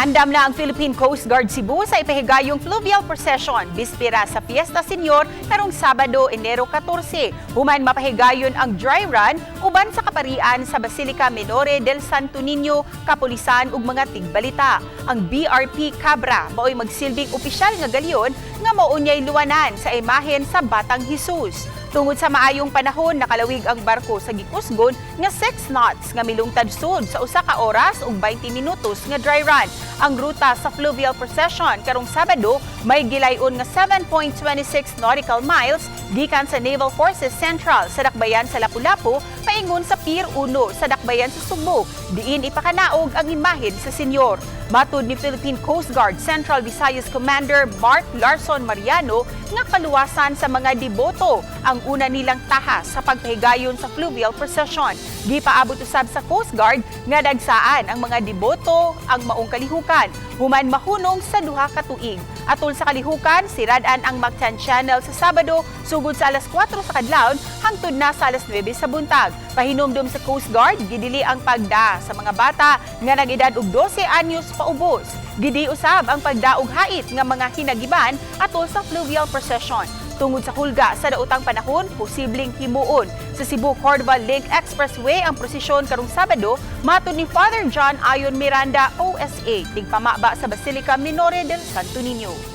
Andam na ang Philippine Coast Guard Cebu sa ipahigayong fluvial procession bispera sa Fiesta Senior karong Sabado, Enero 14. Human mapahigayon ang dry run uban sa kaparian sa Basilica Minore del Santo Niño, kapulisan ug mga tigbalita. Ang BRP Cabra mao'y magsilbing opisyal nga galyon nga maunyay luwanan sa imahen sa Batang Jesus. Tungod sa maayong panahon, nakalawig ang barko sa gikusgon nga 6 knots nga milungtad sud sa usa ka oras ug 20 minutos nga dry run. Ang ruta sa fluvial procession karong Sabado may gilayon nga 7.26 nautical miles gikan sa Naval Forces Central sa dakbayan sa Lapu-Lapu paingon sa Pier 1 sa dakbayan sa Subo. Diin ipakanaog ang imahen sa senyor. Matud ni Philippine Coast Guard Central Visayas Commander Mark Larson Mariano nga kaluwasan sa mga deboto ang una nilang tahas sa pagpahigayon sa fluvial procession. Gipaabot usab sa Coast Guard nga dagsaan ang mga deboto ang maong kalihukan human mahunong sa duha ka tuig. Atol sa kalihukan, siradan ang Mactan Channel sa Sabado sugod sa alas 4 sa kadlawon hangtod na sa alas 9 sa buntag. Pahinumdum sa Coast Guard, gidili ang pagda sa mga bata nga nag-edad og 12 anyos paubos. Gidi usab ang pagda og hait nga mga hinagiban atol sa fluvial procession. Tungod sa hulga sa daotang panahon, posibleng himuon. Sa Cebu-Cordova Link Expressway ang prosesyon karong Sabado, matud ni Father John Ayon Miranda, OSA, tigpamaba sa Basilica Minore del Santo Niño.